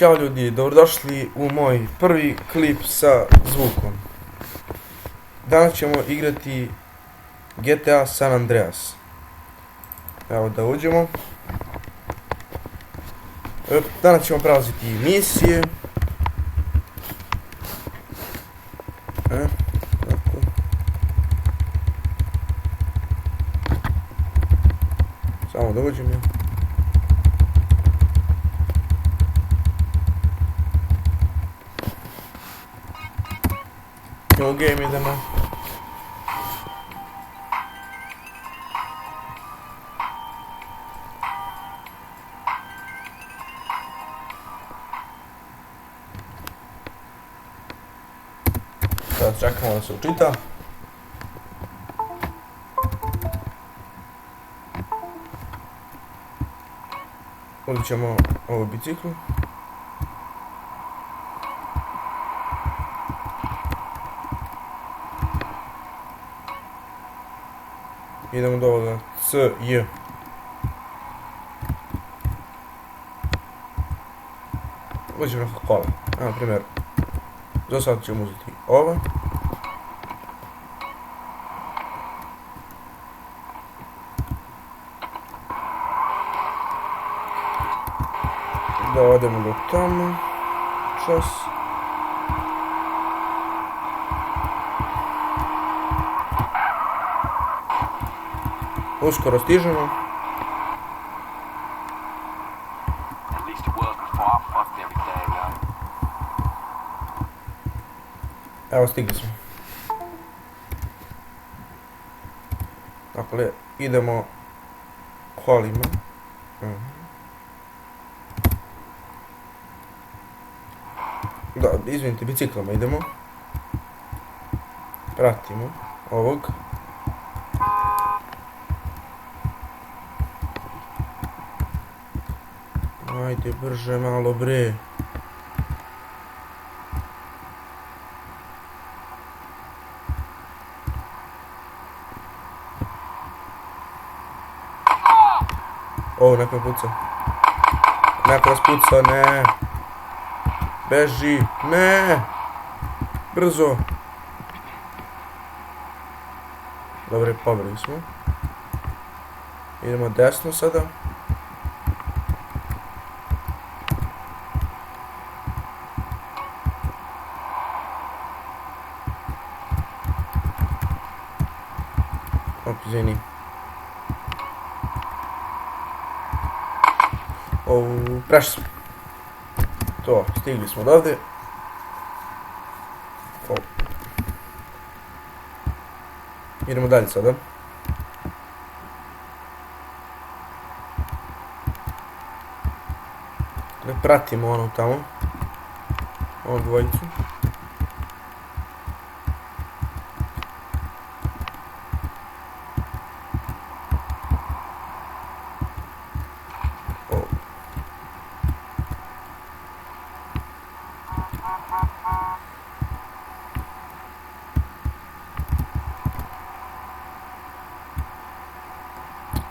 Ćao ljudi, dobrodošli u moj prvi klip sa zvukom. Danas ćemo igrati GTA San Andreas. Evo da uđemo. Danas ćemo prelaziti misije. Tako. Samo da uđemo. U game idemo. Sad čekamo da se učita. Uzet ćemo ovu biciklu. Idemo do ovoga C-J. Uđemo na kola. Na primjer, za sad ćemo uzeti ova. Da odemo do tamo. Čas. Uskoro stižemo. Evo stigli smo. Dakle, idemo kolima. Da, izvinite, biciklama idemo. Pratimo ovog. Ajde, brže malo bre. O, neko me puca. Neko nas puca, ne. Beži, ne. Brzo. Dobre, pobjegli smo. Idemo desno sada. Izvini. Prešli smo. To, stigli smo odavde. Idemo dalje sada. Pratimo ono tamo. Ovu dvojicu.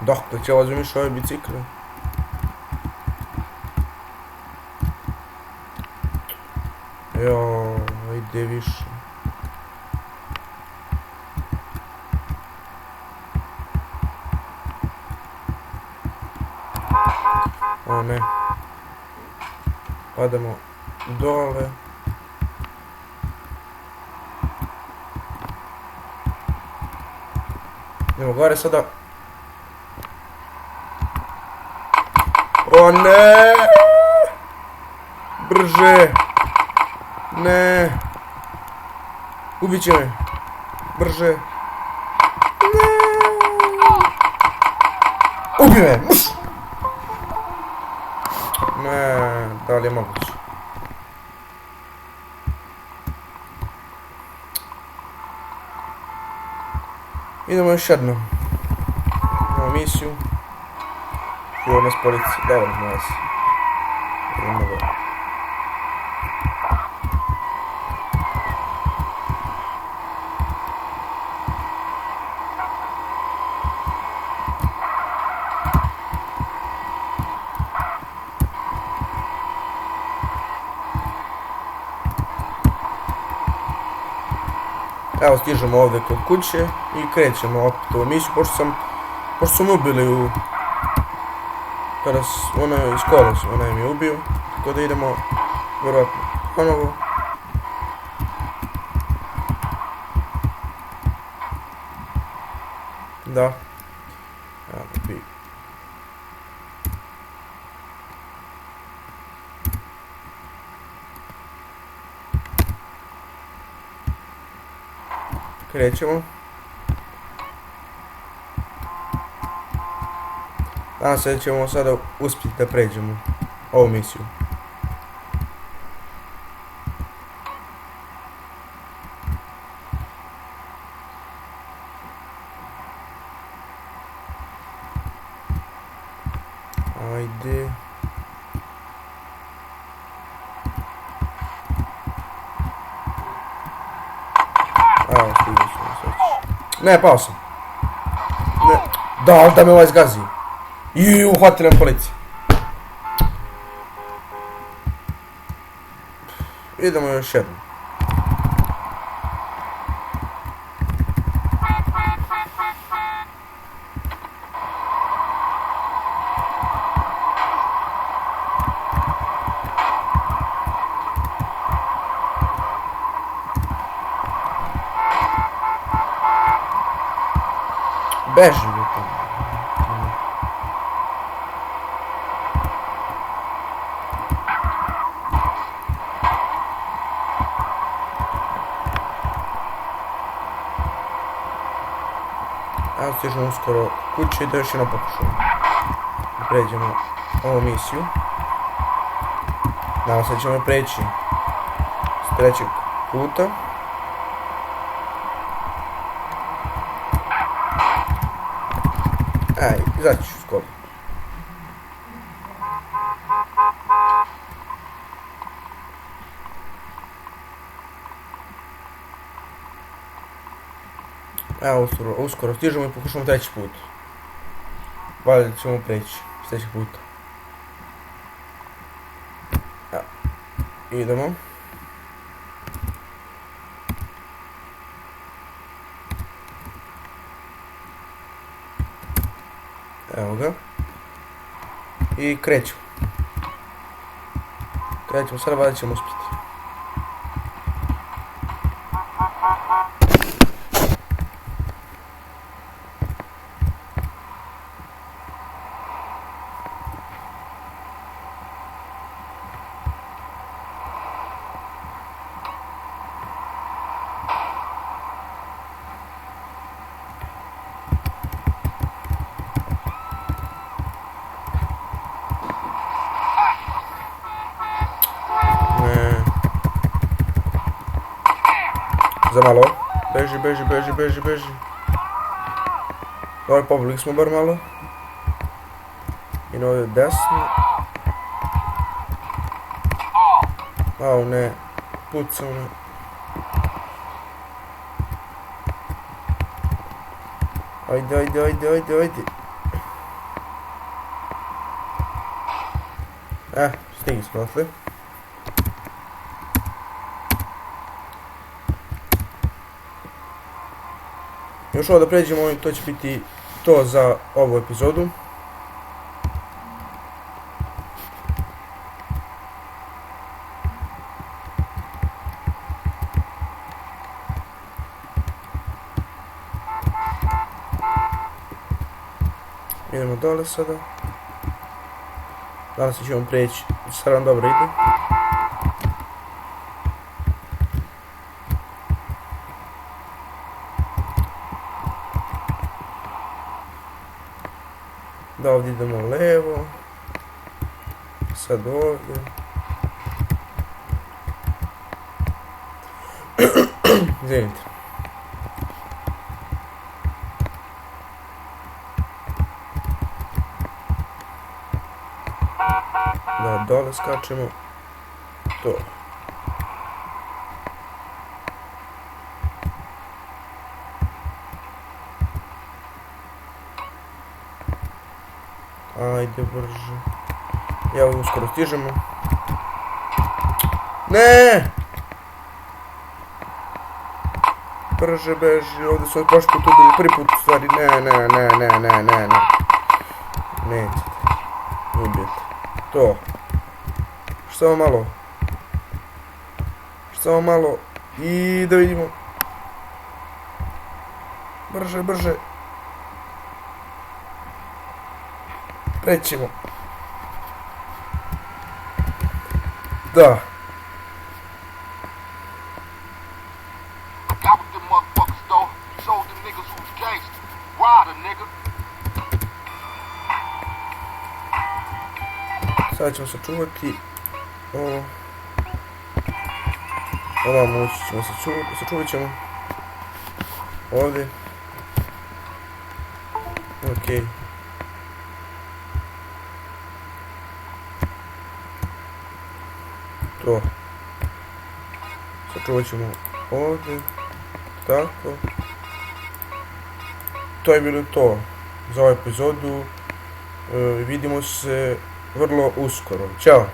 Dokle će razumiješ ove bicikle? Joj, ajde više. O ne. Padamo dole. Idemo gore sada. O ne! Brže! Ne! Ubit će me! Brže! Ne! Ubi me! Ne, da li je moguće? Idemo još jednom. Imamo misiju. Čuo nas policija, dobro nas. Idemo da. Evo stižemo ovdje kod kuće i krećemo opet u misiju, pošto su me ubili iz škole onaj mi je ubio, tako da idemo vjerojatno ponovo. Da. Evo bi. Krećemo. Nadam se da ćemo sada uspjeti da pređemo ovu misiju. Ajde. Evo, stigli smo sad. Ne, pao sam. Ne. Da me ovaj zgazi. I uhvatili nam policija. Idemo još jednom. Beži mi tamo. Evo stižemo uskoro kuće i da još jednom pokušamo. Pređemo ovu misiju. Nadam se da ćemo preći s trećeg puta. Aj, izaći ću skoro. Evo, uskoro stižemo i pokušamo treći put. Valjda ćemo preći sljedećeg puta. Evo, idemo. Evo ga. I krećemo. Sada valjda ćemo uspjeti. Za malo. Beži. Dobro, pobjegli smo bar malo. I na ovdje desno. Au ne. Pucao me. Ajde. Stigli smo odatle. Još ovo da pređemo i to će biti to za ovu epizodu. Idemo dole sada. Danas ćemo preći, sad nam dobro ide. Da, ovdje idemo levo. Sad ovdje. Izvinite. Da, dole skačemo. To. Ajde brže. Evo uskoro stižemo. Ne! Brže beži, ovdje su prošli put ubili, prvi put u stvari, ne. Nećete. Ubijete. To. Samo malo. I da vidimo. Brže. Prećemo. Da. Sada ćemo sačuvati ovo. Ovamo ući ćemo, sačuvat ćemo. Ovdje. Okej. To. Sačuvat ćemo ovdje. Tako. To je bilo to za ovu epizodu. Vidimo se vrlo uskoro. Ćao!